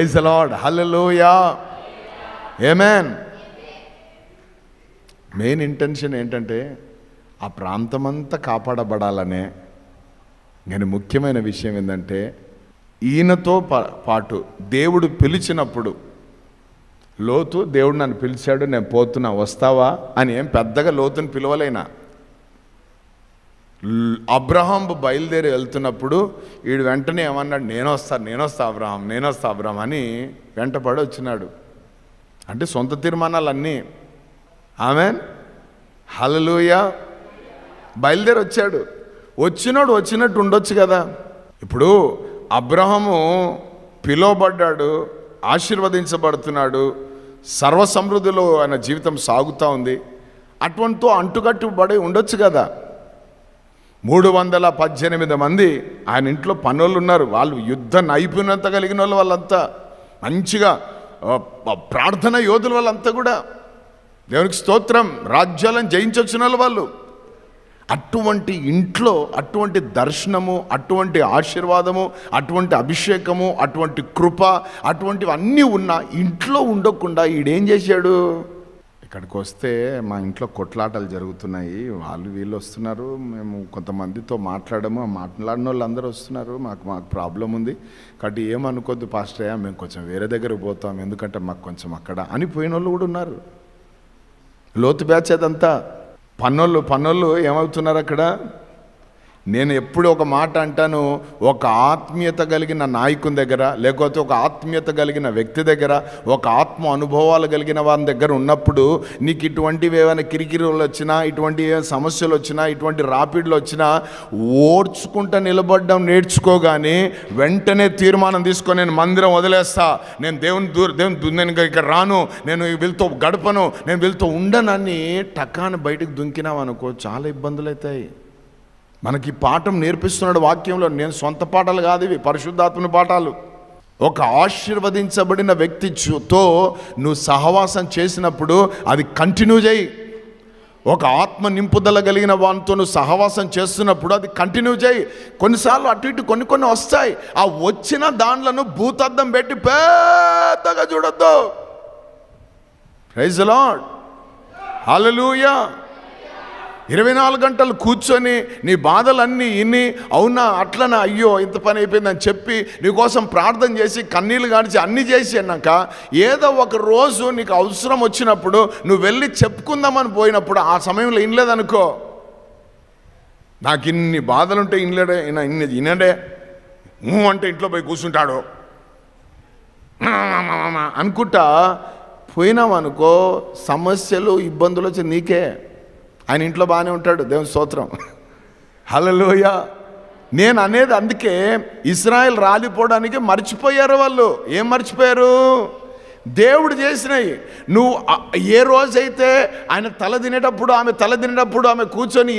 Praise the lord, hallelujah, amen. Main intention ఏంటంటే ఆ ప్రాంతమంతా కాపాడబడాలనే. కానీ ముఖ్యమైన విషయం ఏంటంటే ఈయనతో పాటు దేవుడు పిలిచినప్పుడు, లోతు దేవుడు నన్ను పిలిచాడు, నేను పోతున్నా వస్తావా అని ఏం పెద్దగా లోతుని పిలవలేనా. అబ్రహాం బయలుదేరి వెళ్తున్నప్పుడు వీడు వెంటనే ఏమన్నాడు, నేను వస్తా అబ్రహాం అని వెంటపడి వచ్చినాడు. అంటే సొంత తీర్మానాలన్నీ. ఆమేన్, హల్లెలూయా. బయలుదేరి వచ్చాడు. వచ్చినట్టు ఉండొచ్చు కదా. ఇప్పుడు అబ్రహాము పిలువబడ్డాడు, ఆశీర్వదించబడుతున్నాడు, సర్వసమృద్ధిలో ఆయన జీవితం సాగుతూ ఉంది. అటువంటితో అంటుకట్టుబడి ఉండొచ్చు కదా. 318 మంది ఆయన ఇంట్లో పనులు ఉన్నారు. వాళ్ళు యుద్ధ నైపుణ్యత కలిగిన వాళ్ళు, వాళ్ళంతా మంచిగా ప్రార్థన యోధులు, వాళ్ళంతా కూడా దేవునికి స్తోత్రం, రాజ్యాలను జయించొచ్చిన వాళ్ళు. అటువంటి ఇంట్లో అటువంటి దర్శనము, అటువంటి ఆశీర్వాదము, అటువంటి అభిషేకము, అటువంటి కృప, అటువంటివి అన్నీ ఉన్న ఇంట్లో ఉండకుండా ఈడేం చేశాడు, ఇక్కడికి వస్తే మా ఇంట్లో కొట్లాటలు జరుగుతున్నాయి, వాళ్ళు వీళ్ళు వస్తున్నారు, మేము కొంతమందితో మాట్లాడిన వాళ్ళు అందరూ వస్తున్నారు, మాకు ప్రాబ్లం ఉంది కాబట్టి ఏమనుకోద్దు పాస్టర్ అయ్యా, మేము కొంచెం వేరే దగ్గరకు పోతాం, ఎందుకంటే మాకు కొంచెం అక్కడ అని పోయిన వాళ్ళు కూడా ఉన్నారు. లోతు బ్యాచ్ అదంతా. పన్నోళ్ళు ఏమవుతున్నారు అక్కడ. నేను ఎప్పుడు ఒక మాట అంటాను, ఒక ఆత్మీయత కలిగిన నాయకుని దగ్గర, లేకపోతే ఒక ఆత్మీయత కలిగిన వ్యక్తి దగ్గర, ఒక ఆత్మ అనుభవాలు కలిగిన వారి దగ్గర ఉన్నప్పుడు నీకు ఇటువంటివి ఏమైనా కిరికిరులు వచ్చినా, ఇటువంటి సమస్యలు వచ్చినా, ఇటువంటి రాపిడ్లు వచ్చినా ఓర్చుకుంటా నిలబడడం నేర్చుకోగానే వెంటనే తీర్మానం తీసుకొని నేను మందిరం వదిలేస్తా, నేను నేను ఇక్కడ రాను, నేను వీళ్ళతో గడపను, నేను వీళ్ళతో ఉండనని టకాన్ని బయటకు దుంకినామనుకో చాలా ఇబ్బందులు అవుతాయి. మనకి పాఠం నేర్పిస్తున్నాడు వాక్యంలో. నేను సొంత పాఠాలు కాదు ఇవి, పరిశుద్ధాత్మని పాఠాలు. ఒక ఆశీర్వదించబడిన వ్యక్తితో నువ్వు సహవాసం చేసినప్పుడు అది కంటిన్యూ చేయి. ఒక ఆత్మ నింపుదల కలిగిన వానితో నువ్వు సహవాసం చేస్తున్నప్పుడు అది కంటిన్యూ చేయి. కొన్నిసార్లు అటు ఇటు కొన్ని వస్తాయి. ఆ వచ్చిన దాంట్లను భూతద్దం పెట్టి పెద్దగా చూడొద్దు. ప్రైజ్ ది లార్డ్, హల్లెలూయా. 24 గంటలు కూర్చొని నీ బాధలన్నీ ఇన్ని, అవునా అట్లనా, అయ్యో ఇంత పని అయిపోయిందని చెప్పి నీకోసం ప్రార్థన చేసి కన్నీళ్ళు గాడిచి అన్నీ చేసి అన్నాక ఏదో ఒక రోజు నీకు అవసరం వచ్చినప్పుడు నువ్వు వెళ్ళి చెప్పుకుందామని పోయినప్పుడు ఆ సమయంలో ఇనలేదనుకో, నాకు ఇన్ని బాధలుంటే ఇనడే అంటే ఇంట్లో పోయి కూర్చుంటాడు అనుకుంటా పోయినామనుకో, సమస్యలు ఇబ్బందులు వచ్చి నీకే. ఆయన ఇంట్లో బాగానే ఉంటాడు, దేవుని స్తోత్రం, హల్లెలూయా. నేను అనేది అందుకే ఇశ్రాయేల్ రాలిపోవడానికి మర్చిపోయారు వాళ్ళు. ఏం మర్చిపోయారు? దేవుడు చేసినవి. నువ్వు ఏ రోజైతే ఆయన తల తినేటప్పుడు ఆమె కూర్చొని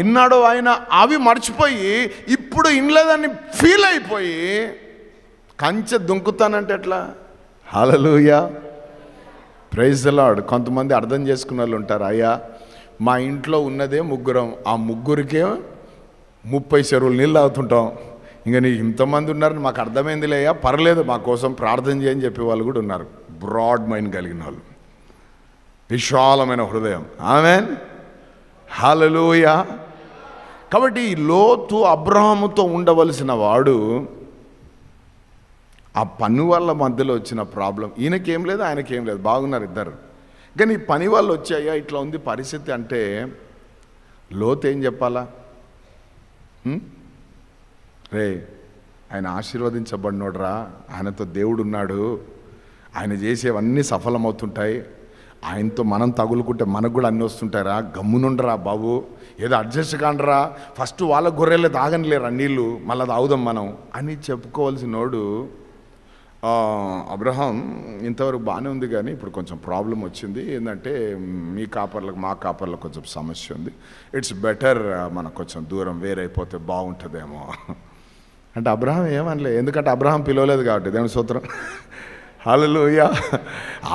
ఇన్నాడో ఆయన అవి మర్చిపోయి ఇప్పుడు ఇనలేదని ఫీల్ అయిపోయి కంచె దుంకుతానంటే ఎట్లా? హల్లెలూయా, ప్రైజ్ ది లార్డ్. కొంతమంది అర్థం చేసుకున్న వాళ్ళు ఉంటారు, అయ్యా మా ఇంట్లో ఉన్నదే ముగ్గురం, ఆ ముగ్గురికే 30 చెరువులు నీళ్ళు తాగుతుంటాం, ఇంకా నీకు ఇంతమంది ఉన్నారని మాకు అర్థమైందిలే అయ్యా, పర్లేదు మా కోసం ప్రార్థన చేయని చెప్పే వాళ్ళు కూడా ఉన్నారు. బ్రాడ్ మైండ్ కలిగిన వాళ్ళు, విశాలమైన హృదయం. ఆమేన్, హల్లెలూయా. కాబట్టి ఈ లోతు అబ్రహాముతో ఉండవలసిన వాడు ఆ పని వాళ్ళ మధ్యలో వచ్చిన ప్రాబ్లం, ఈయనకేం లేదు ఆయనకేం లేదు, బాగున్నారు ఇద్దరు. కానీ ఈ పని వాళ్ళు వచ్చాయా ఇట్లా ఉంది పరిస్థితి అంటే లోతు ఏం చెప్పాలా? రే ఆయన ఆశీర్వదించబడినోడ్రా, ఆయనతో దేవుడు ఉన్నాడు, ఆయన చేసేవన్నీ సఫలమవుతుంటాయి, ఆయనతో మనం తగులుకుంటే మనకు కూడా అన్నీ వస్తుంటారా, గమ్మునుండరా బాబు, ఏదో అడ్జస్ట్ కాండ్రా, ఫస్ట్ వాళ్ళ గొర్రెలే తాగనిలేరా నీళ్ళు, మళ్ళీ తాగుదాం మనం అని చెప్పుకోవాల్సినోడు అబ్రహాం ఇంతవరకు బాగానే ఉంది, కానీ ఇప్పుడు కొంచెం ప్రాబ్లం వచ్చింది. ఏంటంటే మీ కాపర్లకు మా కాపర్లకు కొంచెం సమస్య ఉంది, ఇట్స్ బెటర్ మనకు కొంచెం దూరం వేరైపోతే బాగుంటుందేమో అంటే అబ్రహాం ఏమనలే, ఎందుకంటే అబ్రహాం పిలవలేదు కాబట్టి. దేవుని స్తోత్రం, హల్లెలూయా.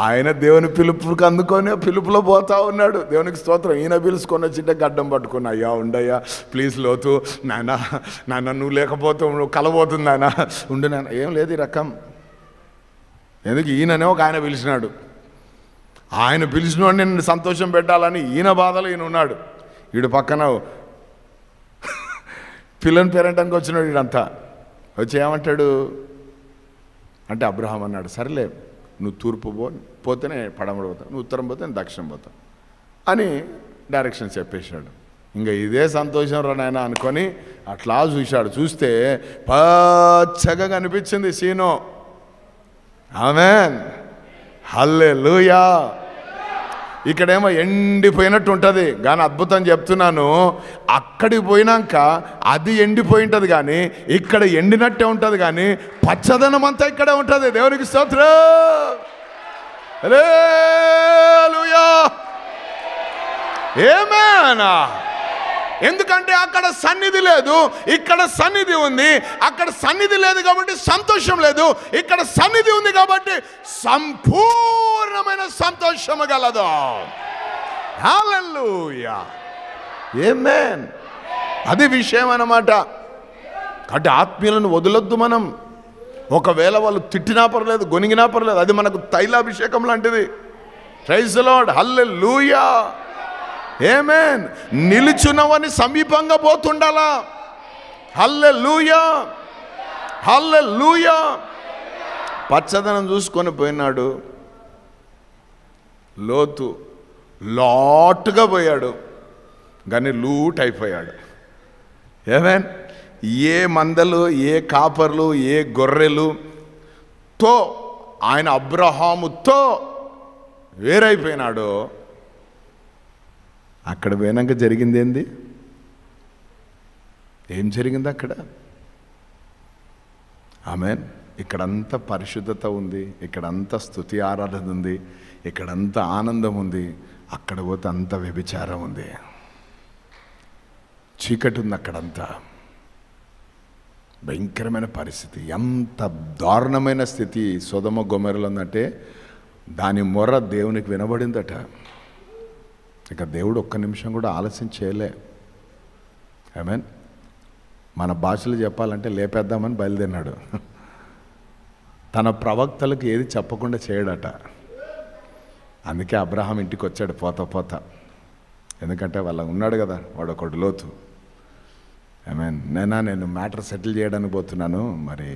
ఆయన దేవుని పిలుపుకి అందుకొని పిలుపులో పోతా ఉన్నాడు, దేవునికి స్తోత్రం. ఈయన పిలుచుకొని వచ్చింటే గడ్డం పట్టుకుని, అయ్యా ఉండయ్యా ప్లీజ్ లోతు, నాన్న నువ్వు లేకపోతే నువ్వు కలబోతుంది నాన్న, ఉండు నాన్న. ఏం లేదు ఈ రకం, ఎందుకు ఈయననే ఒక ఆయన పిలిచినాడు, ఆయన పిలిచినోడిని నేను సంతోషం పెట్టాలని ఈయన బాధలో ఈయన ఉన్నాడు. వీడు పక్కన పిల్లని పేరెంటానికి వచ్చినాడు. వీడంతా వచ్చి ఏమంటాడు అంటే అబ్రహాం అన్నాడు, సరేలే నువ్వు తూర్పు పోతేనే పడమర పోతావు, నువ్వు ఉత్తరం పోతే నేను దక్షిణం పోతావు అని డైరెక్షన్ చెప్పేశాడు. ఇంకా ఇదే సంతోషం రా నాయన అనుకొని అట్లా చూశాడు. చూస్తే పచ్చగా కనిపించింది సీను. ఆమేన్, హల్లెలూయా. ఇక్కడేమో ఎండిపోయినట్టు ఉంటుంది, కానీ అద్భుతం చెప్తున్నాను, అక్కడికి పోయినాక అది ఎండిపోయి ఉంటుంది, కానీ ఇక్కడ ఎండినట్టే ఉంటుంది, కానీ పచ్చదనం అంతా ఇక్కడే ఉంటుంది. దేవునికి స్తోత్రం, హల్లెలూయా, ఆమేన్. ఎందుకంటే అక్కడ సన్నిధి లేదు, ఇక్కడ సన్నిధి ఉంది. అక్కడ సన్నిధి లేదు కాబట్టి సంతోషం లేదు, ఇక్కడ సన్నిధి ఉంది కాబట్టి సంపూర్ణమైన సంతోషము గలదు. హల్లెలూయా, ఆమేన్. అది విషయం అన్నమాట. అంటే ఆత్మీయులను వదలొద్దు మనం. ఒకవేళ వాళ్ళు తిట్టినా పర్లేదు, గొనిగినా పర్లేదు, అది మనకు తైలాభిషేకం లాంటిది. ప్రైజ్ ది లార్డ్, హల్లెలూయా, ఆమేన్. నిలుచున్నవని సమీపంగా పోతుండాలా. హల్లెలూయా, హల్లెలూయా. పచ్చదనం చూసుకొని పోయినాడు. లోతు లాటుగా పోయాడు, కానీ లూట్ అయిపోయాడు. ఆమేన్. ఏ మందలు, ఏ కాపర్లు, ఏ గొర్రెలుతో ఆయన అబ్రహాముతో వేరైపోయినాడో అక్కడ పోయినాక జరిగింది ఏంది? ఏం జరిగింది అక్కడ? ఆమేన్. ఇక్కడంతా పరిశుద్ధత ఉంది, ఇక్కడంతా స్తుతి ఆరాధన ఉంది, ఇక్కడంతా ఆనందం ఉంది. అక్కడ పోతే అంత వ్యభిచారం ఉంది, చీకటి ఉంది, అక్కడంతా భయంకరమైన పరిస్థితి. ఎంత దారుణమైన స్థితి సొదొమ గొమొర్రాలో ఉందంటే దాని మొర్ర దేవునికి వినబడిందట. ఇక దేవుడు ఒక్క నిమిషం కూడా ఆలస్యం చేయలే. ఆమేన్. మన భాషలో చెప్పాలంటే లేపేద్దామని బయలుదేరినాడు. తన ప్రవక్తలకు ఏది చెప్పకుండా చేయడట. అందుకే అబ్రహాం ఇంటికి వచ్చాడు పోతా. ఎందుకంటే వాళ్ళ ఉన్నాడు కదా వాడు ఒకడు లోతు. ఆమేన్. నేను మ్యాటర్ సెటిల్ చేయడానికి పోతున్నాను, మరి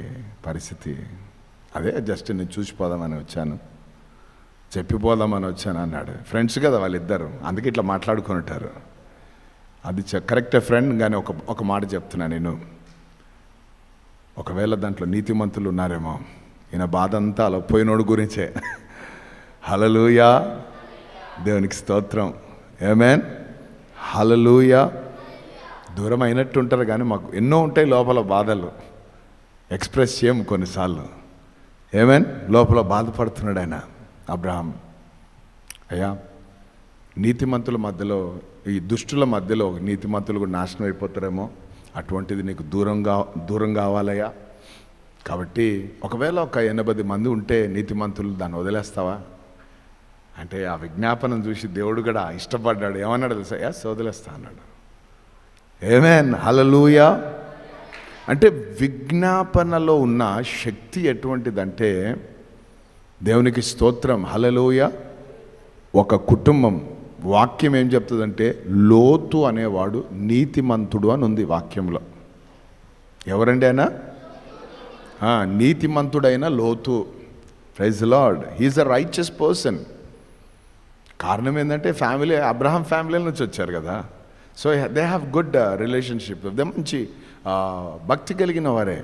పరిస్థితి అదే, జస్ట్ నేను చూసిపోదామని వచ్చాను, చెప్పిపోదామని వచ్చాను అన్నాడు. ఫ్రెండ్స్ కదా వాళ్ళిద్దరు, అందుకే ఇట్లా మాట్లాడుకొని ఉంటారు. అది కరెక్టే ఫ్రెండ్. కానీ ఒక మాట చెప్తున్నా నేను, ఒకవేళ దాంట్లో నీతిమంతులు ఉన్నారేమో, ఈయన బాధ అంతా అలా పోయినోడు గురించే. హల్లెలూయా, దేవునికి స్తోత్రం, ఆమేన్, హల్లెలూయా. దూరం అయినట్టు ఉంటారు కానీ మాకు ఎన్నో ఉంటాయి లోపల బాధలు, ఎక్స్ప్రెస్ చేయము కొన్నిసార్లు. ఆమేన్. లోపల బాధపడుతున్నాడు ఆయన అబ్రహాం. అయ్యా, నీతిమంతుల మధ్యలో, ఈ దుష్టుల మధ్యలో నీతిమంతులు కూడా నాశనం అయిపోతారేమో, అటువంటిది నీకు దూరం కావాలయ్యా. కాబట్టి ఒకవేళ ఒక 80 మంది ఉంటే నీతిమంతులు, దాన్ని వదిలేస్తావా అంటే ఆ విజ్ఞాపనం చూసి దేవుడు కూడా ఇష్టపడ్డాడు. ఏమన్నాడు తెలుసా? ఎస్, వదిలేస్తా అన్నాడు. ఆమేన్, హల్లెలూయా. అంటే విజ్ఞాపనలో ఉన్న శక్తి ఎటువంటిదంటే, దేవునికి స్తోత్రం, హల్లెలూయా. ఒక కుటుంబం, వాక్యం ఏం చెప్తుందంటే లోతు అనేవాడు నీతిమంతుడు అని ఉంది వాక్యంలో. ఎవరండి ఆయన? నీతిమంతుడైన లోతు. Praise the Lord, he is a righteous person. కారణం ఏంటంటే ఫ్యామిలీ, అబ్రహాం ఫ్యామిలీ నుంచి వచ్చారు కదా. So they have good relationship. దే మంచి భక్తి కలిగిన వారే,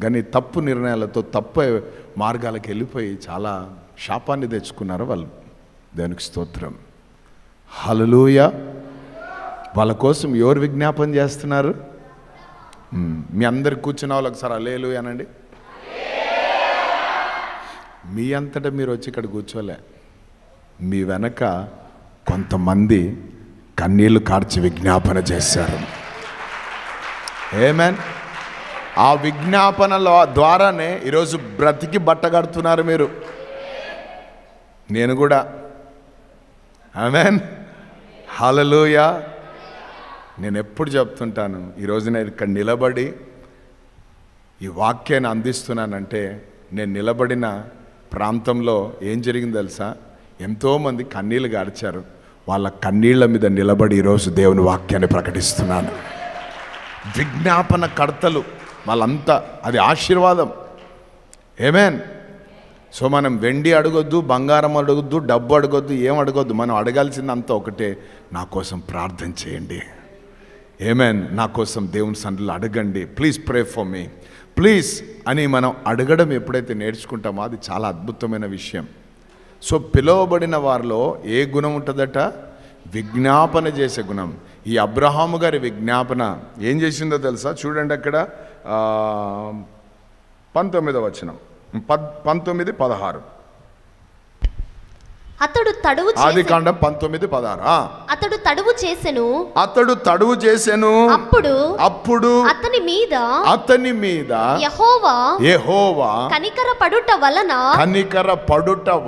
కానీ తప్పు నిర్ణయాలతో తప్పు మార్గాలకు వెళ్ళిపోయి చాలా శాపాన్ని తెచ్చుకున్నారు వాళ్ళు. దేవునికి స్తోత్రం, హల్లెలూయా. వాళ్ళ కోసం ఎవరు విజ్ఞాపన చేస్తున్నారు? మీ అందరు కూర్చున్న వాళ్ళు ఒకసారి హల్లెలూయా అనండి. మీ అంతటా మీరు వచ్చి ఇక్కడ కూర్చోలే, మీ వెనక కొంతమంది కన్నీళ్లు కార్చి విజ్ఞాపన చేశారు. ఆమేన్. ఆ విజ్ఞాపనల ద్వారానే ఈరోజు బ్రతికి బట్టగడుతున్నారు మీరు, నేను కూడా. ఆమేన్, హల్లెలూయా. నేను ఎప్పుడు చెప్తుంటాను, ఈరోజు నేను ఇక్కడ నిలబడి ఈ వాక్యాన్ని అందిస్తున్నానంటే నేను నిలబడిన ప్రాంతంలో ఏం జరిగింది తెలుసా? ఎంతోమంది కన్నీళ్ళు గార్చారు. వాళ్ళ కన్నీళ్ల మీద నిలబడి ఈరోజు దేవుని వాక్యాన్ని ప్రకటిస్తున్నాను. విజ్ఞాపన కర్తలు వాళ్ళంతా, అది ఆశీర్వాదం. ఆమేన్. సో మనం వెండి అడగొద్దు, బంగారం అడగొద్దు, డబ్బు అడగొద్దు, ఏం అడగొద్దు. మనం అడగాల్సింది అంతా ఒకటే, నా కోసం ప్రార్థన చేయండి. ఆమేన్. నా కోసం దేవుని సన్నిధిలో అడగండి. Please pray for me please అని మనం అడగడం ఎప్పుడైతే నేర్చుకుంటామో అది చాలా అద్భుతమైన విషయం. సో పిలువబడిన వారిలో ఏ గుణం ఉంటుందట? విజ్ఞాపన చేసే గుణం. ఈ అబ్రహాము గారి విజ్ఞాపన ఏం చేసిందో తెలుసా? చూడండి అక్కడ 19వ వచనం, 19:16. అతడు తడువు ఆదికాండం 19:16. అతడు తడువు చేసెను. అతడు తడువు చేసెను. అప్పుడు అతని మీద యెహోవా కనికర పడుట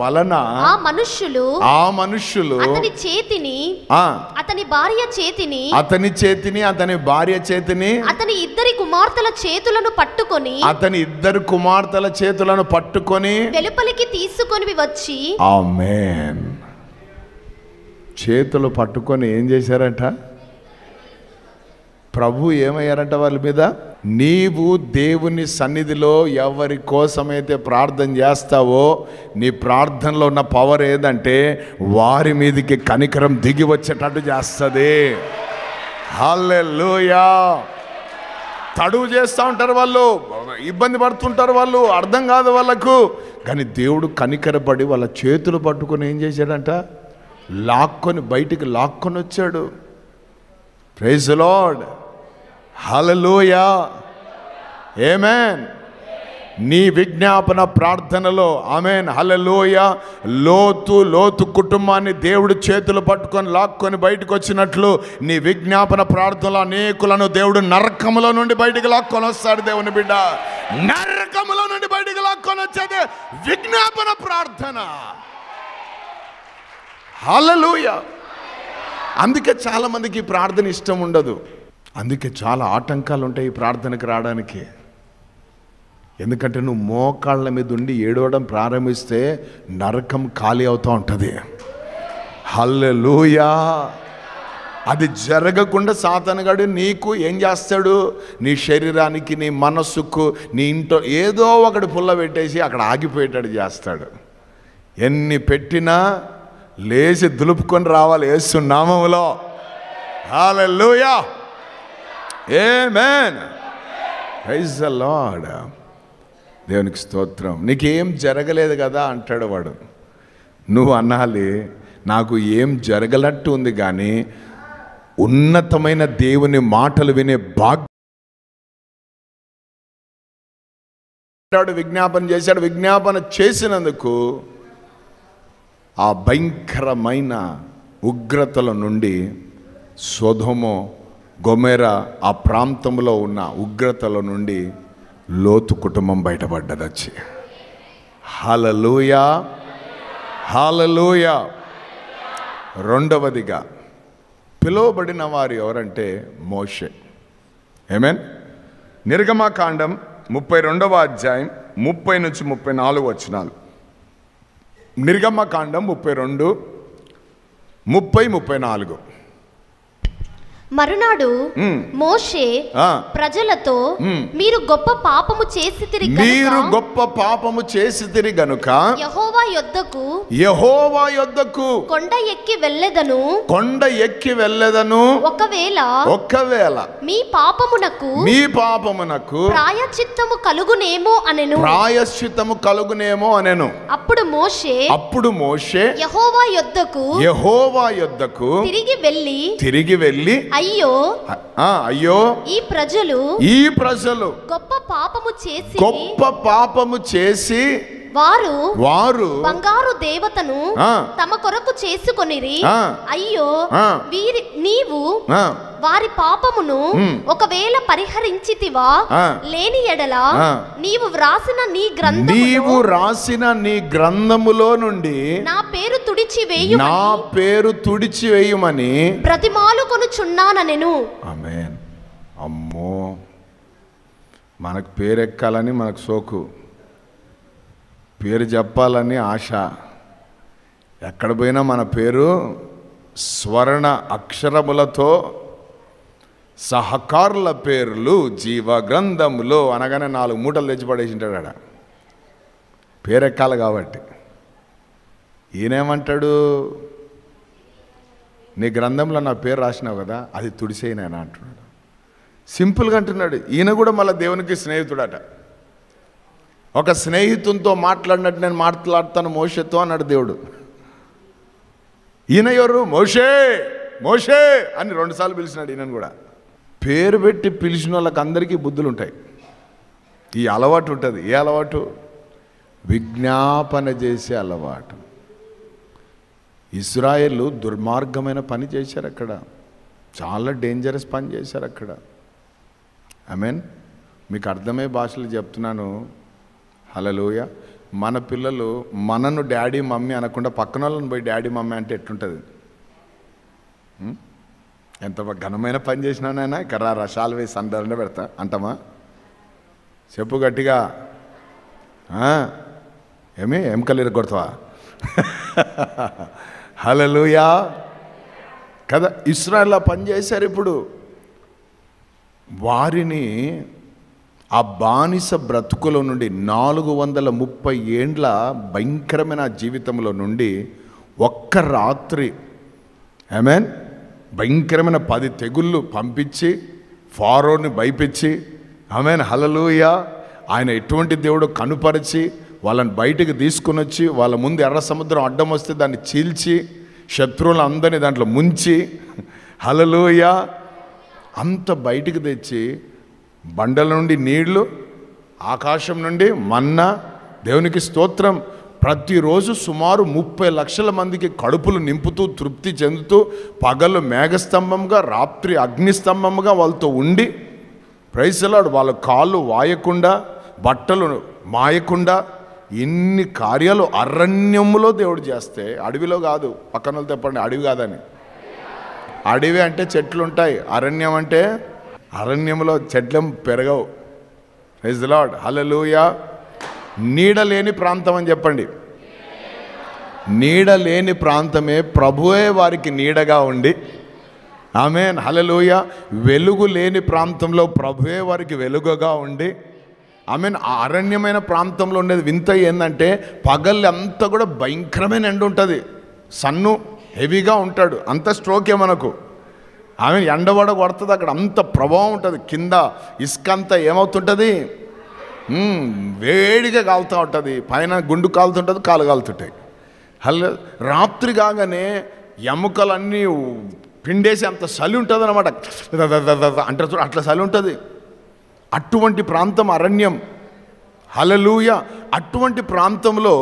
వలన ఆ మనుష్యులు అతని చేతిని, అతని భార్య చేతిని, అతని భార్య చేతిని, అతని ఇద్దరు కుమార్తెల చేతులను పట్టుకొని వెలుపలికి తీసుకొని వచ్చి, ఆమేన్, చేతులు పట్టుకొని ఏం చేశారంట? ప్రభు ఏమయ్యారంట వాళ్ళ మీద? నీవు దేవుని సన్నిధిలో ఎవరి కోసమైతే ప్రార్థన చేస్తావో నీ ప్రార్థనలో ఉన్న పవర్ ఏదంటే వారి మీదకి కనికరం దిగి వచ్చేటట్టు చేస్తుంది. హల్లెలూయా. తడువు చేస్తూ ఉంటారు వాళ్ళు, ఇబ్బంది పడుతుంటారు వాళ్ళు, అర్థం కాదు వాళ్ళకు. కానీ దేవుడు కనికరపడి వాళ్ళ చేతులు పట్టుకొని ఏం చేశాడంట? బయటికి లాక్కొని వచ్చాడు. Praise the lord. Hallelujah. Amen. నీ విజ్ఞాపన ప్రార్థనలో, ఆమేన్, హల్లెలూయా, లోతు కుటుంబాన్ని దేవుడు చేతులు పట్టుకొని లాక్కొని బయటకు వచ్చినట్లు నీ విజ్ఞాపన ప్రార్థనలో అనేకులను దేవుడు నరకములో నుండి బయటికి లాక్కొని వస్తాడు. దేవుని బిడ్డ, నరకములో నుండి బయటికి లాక్కొని వచ్చేది విజ్ఞాపన ప్రార్థన. హల్లెలూయా. అందుకే చాలా మందికి ఈ ప్రార్థన ఇష్టం ఉండదు. అందుకే చాలా ఆటంకాలు ఉంటాయి ఈ ప్రార్థనకు రావడానికి. ఎందుకంటే నువ్వు మోకాళ్ళ మీద ఉండి ఏడవడం ప్రారంభిస్తే నరకం ఖాళీ అవుతూ ఉంటుంది. హల్లెలూయా. అది జరగకుండా సాతానుగాడు నీకు ఏం చేస్తాడు? నీ శరీరానికి, నీ మనస్సుకు, నీ ఇంట్లో ఏదో ఒకటి పుల్ల పెట్టేసి అక్కడ ఆగిపోయేటట్టు చేస్తాడు. ఎన్ని పెట్టినా లేచి దులుపుకొని రావాలి యేసు నామములో. Hallelujah. Amen. Praise the lord. దేవునికి స్తోత్రం. నీకేం జరగలేదు కదా అంటాడు వాడు. నువ్వు అనాలి, నాకు ఏం జరగనట్టు ఉంది కానీ ఉన్నతమైన దేవుని మాటలు వినే భాగ్యం. విజ్ఞాపన చేశాడు. విజ్ఞాపన చేసినందుకు ఆ భయంకరమైన ఉగ్రతల నుండి, సొదొమ గొమొర్రా ఆ ప్రాంతంలో ఉన్న ఉగ్రతల నుండి లోతు కుటుంబం బయటపడ్డది వచ్చి. హల్లెలూయా. హల్లెలూయా. రెండవదిగా పిలువబడిన వారు ఎవరంటే మోషే. ఆమేన్. నిర్గమకాండం 32వ అధ్యాయం 30 నుంచి 34 వచనాలు. నిర్గమకాండం 32, 30, 34. మరునాడు మోషే ప్రజలతో, మీరు గొప్ప పాపము చేసితిరి గనుక యెహోవా యొద్దకు కొండ ఎక్కి వెళ్ళెదను. ఒకవేళ మీ పాపమునకు ప్రాయశ్చిత్తము కలుగునేమో అనెను. అప్పుడు మోషే యెహోవా యొద్దకు తిరిగి వెళ్ళి, అయ్యో ఈ ప్రజలు గొప్ప పాపము చేసి వారు బంగారు దేవతను తమ కొరకు చేసుకొనిరి. అయ్యో నీవు వారి పాపమును ఒకవేళ పరిహరించితివా, లేని ఎడల నీవు వ్రాసిన నీ గ్రంథములో నుండి నా పేరు తుడిచివేయుమని బ్రతిమాలుకొనుచున్నానెను. ఆమేన్. అమ్మో, మనకు పేరెక్కాలని మనకు సోకు. పేరు చెప్పాలని ఆశ. ఎక్కడ పోయినా మన పేరు స్వర్ణ అక్షరములతో సహకారుల పేర్లు జీవ గ్రంథములో అనగానే 4 మూటలు తెచ్చిపడేసింటాడు ఆడ. పేరెక్కాలి కాబట్టి. ఈయనేమంటాడు, నీ గ్రంథంలో నా పేరు రాసినావు కదా, అది తుడిసేయనైనా అంటున్నాడు. సింపుల్గా అంటున్నాడు. ఈయన కూడా మళ్ళీ దేవునికి స్నేహితుడట. ఒక స్నేహితునితో మాట్లాడినట్టు నేను మాట్లాడతాను మోషేతో అన్నాడు దేవుడు. ఈయన ఎవరు? మోషే మోషే అని 2 సార్లు పిలిచినాడు. ఈయనను కూడా పేరు పెట్టి పిలిచిన వాళ్ళకి అందరికీ బుద్ధులు ఉంటాయి. ఈ అలవాటు ఉంటుంది. ఏ అలవాటు? విజ్ఞాపన చేసే అలవాటు. ఇశ్రాయేలు దుర్మార్గమైన పని చేశారు అక్కడ. చాలా డేంజరస్ పని చేశారు అక్కడ. ఆమేన్. మీకు అర్థమయ్యే భాషలు చెప్తున్నాను. హల్లెలూయా. మన పిల్లలు మనను డాడీ మమ్మీ అనకుండా పక్కన వాళ్ళని పోయి డాడీ మమ్మీ అంటే ఎట్లుంటుంది? ఎంత ఘనమైన పని చేసినానైనా ఇక్కడ రసాలు వేసి సందర్భంగా పెడతా అంటామా? చెప్పు గట్టిగా. ఏం కలీర కొడతావా? హల్లెలూయా కదా. ఇశ్రాయేలు పని చేశారు. ఇప్పుడు వారిని ఆ బానిస బ్రతుకుల నుండి 430 ఏండ్ల భయంకరమైన జీవితంలో నుండి ఒక్క రాత్రి ఆమేన్ భయంకరమైన 10 తెగుళ్ళు పంపించి ఫారోని భయపించి ఆమేన్ హల్లెలూయా ఆయన ఎటువంటి దేవుడు కనుపరిచి వాళ్ళని బయటికి తీసుకుని వచ్చి వాళ్ళ ముందు ఎర్ర సముద్రం అడ్డం వస్తే దాన్ని చీల్చి శత్రువులు అందరినీ దాంట్లో ముంచి హల్లెలూయా అంత బయటికి తెచ్చి బండల నుండి నీళ్లు, ఆకాశం నుండి మన్నా, దేవునికి స్తోత్రం. ప్రతిరోజు సుమారు 30 లక్షల మందికి కడుపులు నింపుతూ తృప్తి చెందుతూ పగలు మేఘస్తంభంగా రాత్రి అగ్నిస్తంభంగా వాళ్ళతో ఉండి ప్రైజ్ ది లార్డ్ వాళ్ళ కాళ్ళు వాయకుండా బట్టలు మాయకుండా ఇన్ని కార్యాలు అరణ్యములో దేవుడు చేస్తే, అడవిలో కాదు. పక్కన వాళ్ళు చెప్పండి అడవి కాదని. అడవి అంటే చెట్లు ఉంటాయి, అరణ్యం అంటే అరణ్యంలో చెట్లం పెరగవు. ప్రైజ్ ది లార్డ్ హల్లెలూయా. నీడ లేని ప్రాంతం అని చెప్పండి. నీడ లేని ప్రాంతమే ప్రభువే వారికి నీడగా ఉండి ఆమేన్ హల్లెలూయా. వెలుగు లేని ప్రాంతంలో ప్రభువే వారికి వెలుగుగా ఉండి ఆమేన్. ఆ అరణ్యమైన ప్రాంతంలో ఉండేది వింత ఏంటంటే పగళ్ళు అంతా కూడా భయంకరమైన ఎండ ఉంటుంది. సన్ను హెవీగా ఉంటాడు. అంత స్ట్రోకే మనకు. ఆమె ఎండవడ కొడుతుంది అక్కడ. అంత ప్రభావం ఉంటుంది. కింద ఇసుక అంతా ఏమవుతుంటుంది? వేడిగా కాలుతూ ఉంటుంది. పైన గుండు కాలుతుంటుంది, కాలు కాలుతుంటాయి. రాత్రి కాగానే ఎముకలన్నీ పిండేసి అంత చలి ఉంటుంది అనమాట. అంటే అట్లా చలి ఉంటుంది. అటువంటి ప్రాంతం అరణ్యం. హల్లెలూయా. అటువంటి ప్రాంతంలో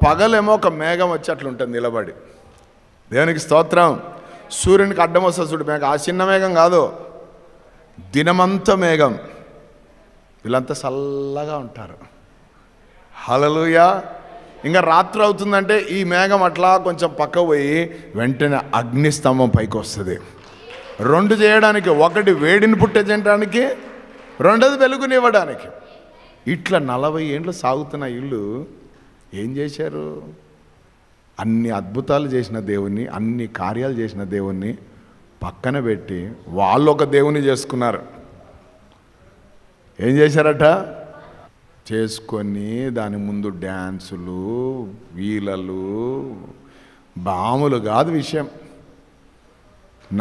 పగలేమో ఒక మేఘం వచ్చి అట్లా ఉంటుంది నిలబడి. దేవునికి స్తోత్రం. సూర్యునికి అడ్డం వస్తుంది చూడు మేఘం. ఆ చిన్న మేఘం కాదు, దినమంతా మేఘం. వీళ్ళంతా చల్లగా ఉంటారు. హల్లెలూయా. ఇంకా రాత్రి అవుతుందంటే ఈ మేఘం అట్లా కొంచెం పక్క పోయి వెంటనే అగ్నిస్తంభం పైకి వస్తుంది. 2 చేయడానికి, ఒకటి వేడిని పుట్టించడానికి, రెండోది వెలుగునివ్వడానికి. ఇట్లా 40 ఏండ్లు సాగుతున్న ఇల్లు ఏం చేశారు? అన్ని అద్భుతాలు చేసిన దేవుణ్ణి, అన్ని కార్యాలు చేసిన దేవుణ్ణి పక్కన పెట్టి వాళ్ళు ఒక దేవుని చేసుకున్నారు. ఏం చేశారట? చేసుకొని దాని ముందు డ్యాన్సులు, వీలలు, బాములు కాదు విషయం.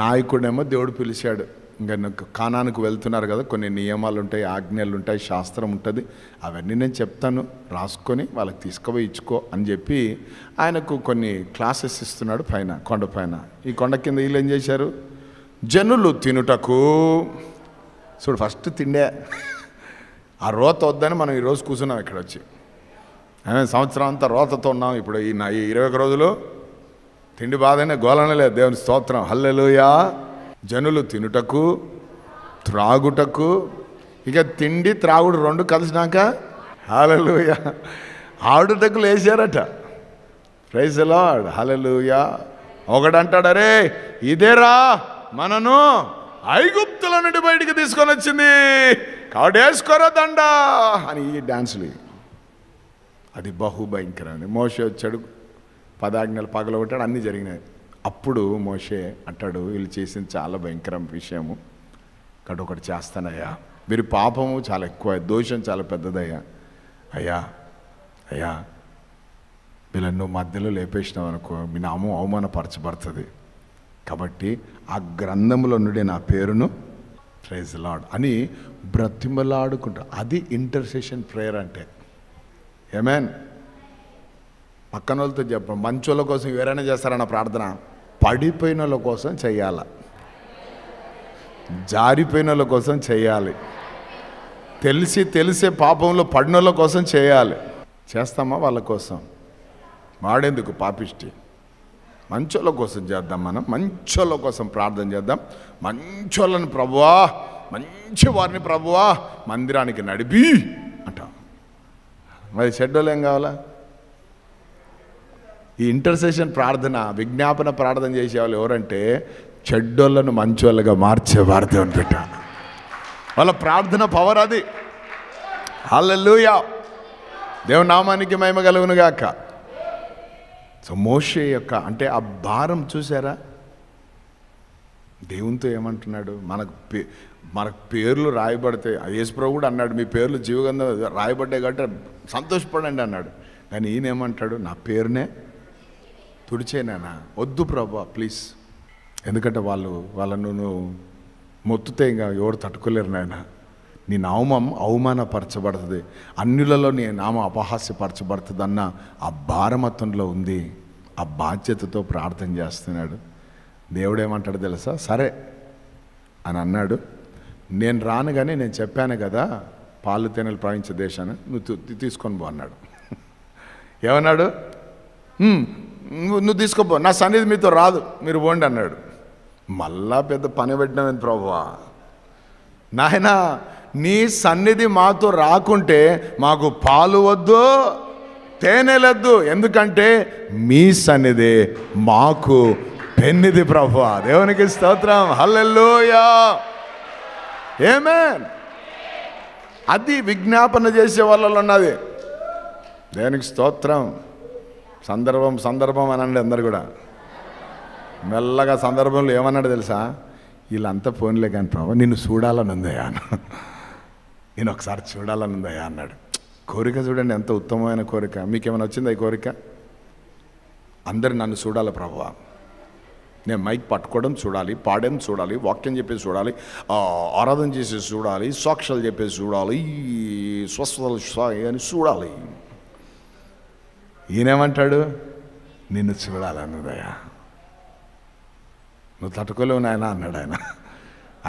నాయకుడేమో దేవుడు పిలిచాడు. ఇంకా కానానికి వెళ్తున్నారు కదా, కొన్ని నియమాలు ఉంటాయి, ఆజ్ఞలు ఉంటాయి, శాస్త్రం ఉంటుంది. అవన్నీ నేను చెప్తాను, రాసుకొని వాళ్ళకి తీసుకుపోయి ఇచ్చుకో అని చెప్పి ఆయనకు కొన్ని క్లాసెస్ ఇస్తున్నాడు పైన, కొండ పైన. ఈ కొండ కింద వీళ్ళు ఏం చేశారు? జనులు తినుటకు. చూడు ఫస్ట్ తిండే. ఆ రోత వద్దని మనం ఈరోజు కూర్చున్నాం ఇక్కడ వచ్చి. సంవత్సరం అంతా రోతతో ఉన్నాం. ఇప్పుడు ఈ 21 రోజులు తిండి బాధనే గోలనే లేదు. దేవుని స్తోత్రం హల్లెలూయా. జనులు తినుటకు త్రాగుటకు. ఇక తిండి త్రాగుడు 2 కలిసినాక హల్లెలూయా ఆడుటకు లేచారట. ప్రైజ్ ది లార్డ్ హల్లెలూయా. ఒకడంటాడు, అరే ఇదేరా మనను ఐగుప్తుల నుండి బయటికి తీసుకొని వచ్చింది, కాడేసుకోరా దండ అని ఈ డ్యాన్సులు. అది బహుభయంకరమైనది. మోషే వచ్చాడు, 10 ఆజ్ఞలు పగలగొట్టాడు, అన్నీ జరిగినాయి. అప్పుడు మోషే అంటాడు, వీళ్ళు చేసింది చాలా భయంకరం విషయము, కాబట్టి ఒకటి చేస్తానయ్యా, వీరి పాపము చాలా ఎక్కువ, దోషం చాలా పెద్దదయ్యా, అయ్యా అయ్యా వీళ్ళను మధ్యలో లేపేసినావు అనుకో, మీ నామం అవమానపరచబడుతుంది, కాబట్టి ఆ గ్రంథంలో నుండి నా పేరును ప్రైజ్ లార్డ్ అని బ్రతిమలాడుకుంటారు. అది ఇంటర్సెషన్ ప్రేయర్ అంటే. ఏమేన్ పక్కన వాళ్ళతో చెప్పండి, మంచోళ్ళ కోసం ఎవరైనా చేస్తారన్న ప్రార్థన, పడిపోయిన వాళ్ళ కోసం చెయ్యాల, జారిపోయిన వాళ్ళ కోసం చేయాలి, తెలిసే పాపంలో పడిన వాళ్ళ కోసం చేయాలి. చేస్తామా వాళ్ళ కోసం? వాడేందుకు పాపిష్టి? మంచోళ్ళ కోసం చేద్దాం. మనం మంచోళ్ళ కోసం ప్రార్థన చేద్దాం. మంచోళ్ళని ప్రభువా, మంచి వారిని ప్రభువా మందిరానికి నడిపి అంటాం. మరి చెడ్డోళ్ళు ఏం కావాలా? ఈ ఇంటర్సెషన్ ప్రార్థన, విజ్ఞాపన ప్రార్థన చేసేవాళ్ళు ఎవరంటే చెడ్డోళ్ళను మంచోళ్ళగా మార్చే వారితో పెట్ట వాళ్ళ ప్రార్థన పవర్ అది. హల్లెలూయా, దేవుని నామానికి మహిమ కలుగును గాక. సో మోషే యొక్క అంటే ఆ భారం చూసారా? దేవునితో ఏమంటున్నాడు, మనకు పేర్లు రాయబడితే, యేసుప్రభువు కూడా అన్నాడు, మీ పేర్లు జీవగ్రంథం రాయబడ్డాయి కాబట్టి సంతోషపడండి అన్నాడు. కానీ ఈయన ఏమంటాడు, నా పేరునే తుడిచేనా? వద్దు ప్రభా ప్లీజ్, ఎందుకంటే వాళ్ళను నువ్వు మొత్తుతే ఇంకా ఎవరు తట్టుకోలేరు నాయన, నీ నామం అవమానపరచబడుతుంది, అన్యులలో నీ నామం అపహాస్యపరచబడుతుంది అన్న ఆ భారమతంలో ఉంది. ఆ బాధ్యతతో ప్రార్థన చేస్తున్నాడు. దేవుడు ఏమంటాడు తెలుసా? సరే అని అన్నాడు, నేను రాను కానీ నేను చెప్పాను కదా పాలు తేనెలు ప్రవహించే దేశాన్ని, నువ్వు తీసుకొని పో అన్నాడు. ఏమన్నాడు? నువ్వు తీసుకోపో, నా సన్నిధి మీతో రాదు, మీరు పోండి అన్నాడు. మళ్ళా పెద్ద పని పెట్టినామని ప్రభువా, నాయనా నీ సన్నిధి మాతో రాకుంటే మాకు పాలు వద్దు తేనెలొద్దు, ఎందుకంటే మీ సన్నిధి మాకు పెన్నిది ప్రభువా. దేవునికి స్తోత్రం, హల్లెలూయా, ఆమేన్. అది విజ్ఞాపన చేసే వాళ్ళలో ఉన్నది. దేవునికి స్తోత్రం. సందర్భం అనండి అందరు కూడా మెల్లగా. సందర్భంలో ఏమన్నాడు తెలుసా? వీళ్ళంతా ఫోన్లే కానీ ప్రభు నిన్ను చూడాలని ఉందయ్యా, నేను ఒకసారి చూడాలని ఉందయ్యా అన్నాడు. కోరిక చూడండి, ఎంత ఉత్తమమైన కోరిక. మీకేమైనా వచ్చిందా ఈ కోరిక? అందరు నన్ను చూడాలి ప్రభువా, నేను మైక్ పట్టుకోవడం చూడాలి, పాడడం చూడాలి, వాక్యం చెప్పేసి చూడాలి, ఆరాధన చేసేసి చూడాలి, సాక్ష్యాలు చెప్పేసి చూడాలి, స్వస్థతలు అని చూడాలి. ఈయనేమంటాడు? నిన్ను చూడాలన్నదయ్యా, నువ్వు తట్టుకోలేవు నాయన అన్నాడు ఆయన.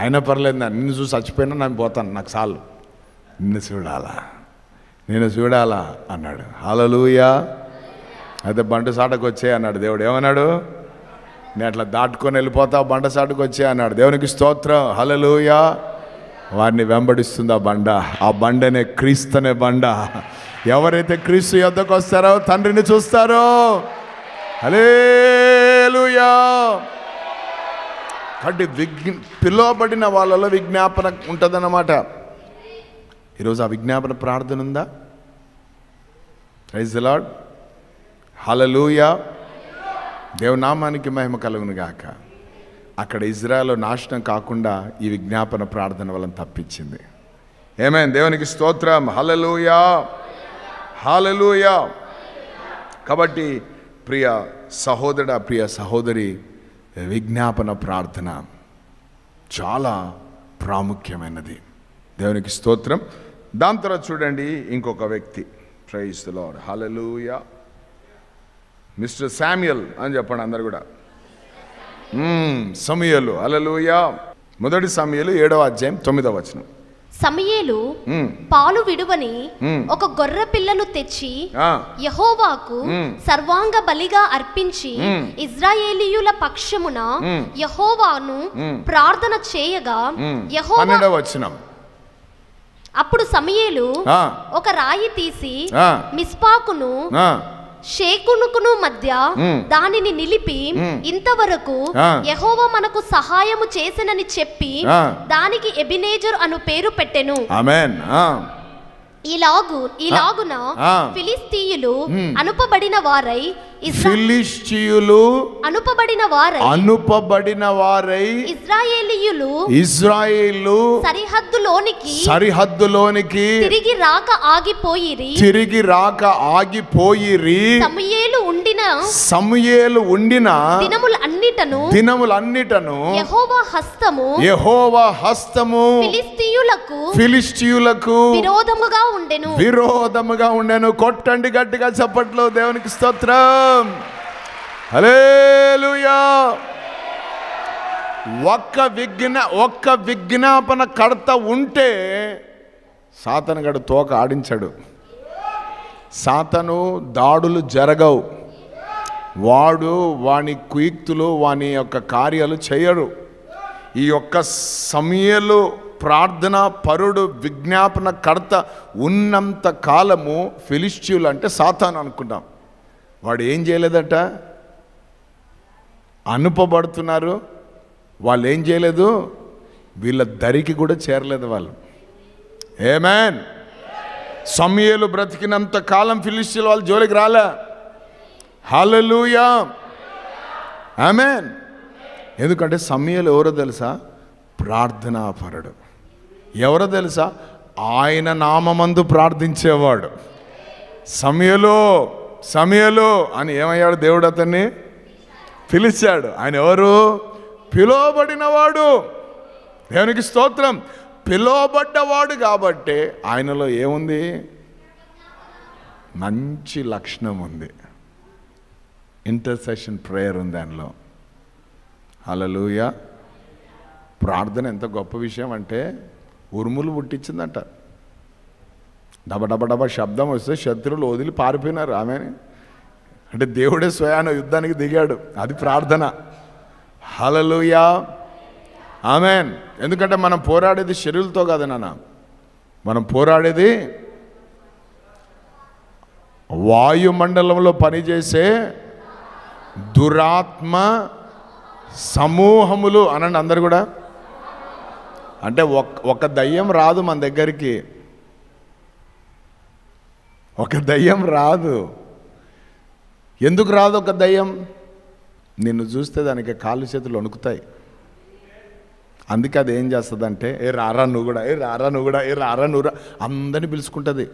అయినా పర్లేదు, నిన్ను చూసి చచ్చిపోయినా నేను పోతాను, నాకు చాలు, నిన్ను చూడాలా అన్నాడు. హల్లెలూయా. అయితే బండసాటకు వచ్చే అన్నాడు దేవుడు. ఏమన్నాడు? నేను అట్లా దాటుకొని వెళ్ళిపోతా, బండసాటుకు వచ్చే అన్నాడు. దేవునికి స్తోత్రం, హల్లెలూయా. వారిని వెంబడిస్తుంది ఆ బండ. ఆ బండనే క్రీస్తు అనే బండ. ఎవరైతే క్రీస్తు యొద్దకు వస్తారో తండ్రిని చూస్తారో. హల్లెలూయా. కాబట్టి పిలువబడిన వాళ్ళలో విజ్ఞాపన ఉంటుందన్నమాట. ఈరోజు ఆ విజ్ఞాపన ప్రార్థన ఉందా? ప్రైజ్ ది లార్డ్, హల్లెలూయా. దేవుని నామానికి మహిమ కలుగును గాక. అక్కడ ఇజ్రాయెల్ నాశనం కాకుండా ఈ విజ్ఞాపన ప్రార్థన వలన తప్పించింది. ఆమేన్. దేవునికి స్తోత్రం, హల్లెలూయా, హల్లెలూయా. కాబట్టి ప్రియ సహోదరుడా, ప్రియ సహోదరి, విజ్ఞాపన ప్రార్థన చాలా ప్రాముఖ్యమైనది. దేవునికి స్తోత్రం. దాని తర్వాత చూడండి ఇంకొక వ్యక్తి. Praise the lord, hallelujah. Mister Samuel అని చెప్పండి అందరు కూడా. సమూయేలు, హల్లెలూయా. మొదటి సమూయేలు 7వ అధ్యాయం 9వ వచనం. సమూయేలు పాలు విడువని ఒక గొర్రె పిల్లను తెచ్చి యెహోవాకు సర్వాంగ బలిగా అర్పించి ఇశ్రాయేలీయుల పక్షమున యెహోవాను ప్రార్థన చేయగా యెహోవా. 12వ వచనం. అప్పుడు సమూయేలు ఒక రాయి తీసి మిస్పాకును షేకునుకును మధ్య దానిని నిలిపి ఇంతవరకు యెహోవా మనకు సహాయము చేసెనని చెప్పి దానికి ఎబినేజర్ అను పేరు పెట్టెను. ఆమేన్. ఈలాగున ఫిలిస్తీయులు అనుపబడిన వారై ఇశ్రాయేలీయులు సరిహద్దులోనికి తిరిగి రాక ఆగిపోయిరి. సమూయేలు ఉండిన దినములన్నిటను యెహోవా హస్తము ఫిలిష్తీయులకు విరోధముగా ఉండెను. కొట్టండి గట్టిగా చప్పట్లు, దేవునికి స్తోత్రం, హల్లెలూయా. ఒక్క విజ్ఞాపన కర్త ఉంటే సాతాను గడు తోక ఆడించాడు. సాతాను దాడులు జరగవు, వాని కుయుక్తులు వాని యొక్క కార్యాలు చేయరు. ఈ యొక్క సమూయేలు ప్రార్థన పరుడు విజ్ఞాపన కర్త ఉన్నంత కాలము ఫిలిష్తీయులు అంటే సాతాను అనుకుంటాం. వాడు ఏం చేయలేదట, అనుపబడుతున్నారు. వాళ్ళు ఏం చేయలేదు, వీళ్ళ దరికి కూడా చేరలేదు వాళ్ళు. ఆమేన్. సమూయేలు బ్రతికినంత కాలం ఫిలిష్తీయులు వాళ్ళ జోలికి రాలే. హల్లెలూయా, ఆమేన్. ఎందుకంటే సమూయేలు ఎవరో తెలుసా, ప్రార్థనాపరుడు. ఎవరో తెలుసా, ఆయన నామమందు ప్రార్థించేవాడు. సమూయేలు అని ఏమయ్యాడు, దేవుడు అతన్ని పిలిచాడు. ఆయన ఎవరు, పిలువబడినవాడు. దేవునికి స్తోత్రం. పిలువబడ్డవాడు కాబట్టి ఆయనలో ఏముంది, మంచి లక్షణం ఉంది. ఇంటర్సెషన్ ప్రేయర్ ఉంది ఆయనలో. హల్లెలూయా. ప్రార్థన ఎంత గొప్ప విషయం అంటే ఉరుములు పుట్టించిందంట. డబ శబ్దం వస్తే శత్రువులు వదిలి పారిపోయినారు. ఆమెని అంటే దేవుడే స్వయాన యుద్ధానికి దిగాడు. అది ప్రార్థన. హల్లెలూయా, ఆమేన్. ఎందుకంటే మనం పోరాడేది శరీరులతో కాదు నాన్న, మనం పోరాడేది వాయుమండలంలో పనిచేసే దురాత్మ సమూహములు అనండి అందరు కూడా. అంటే ఒక దయ్యం రాదు మన దగ్గరికి, ఒక దయ్యం రాదు. ఎందుకు రాదు ఒక దయ్యం? నిన్ను చూస్తే దానికి కాళ్ళు చేతులు వణుకుతాయి. అందుకే అది ఏం చేస్తుందంటే, ఏ రారా నువ్వు కూడా, ఏ రారా నువ్వు కూడా, ఏ రారా నువ్వు, అందరినీ పిలుచుకుంటుంది.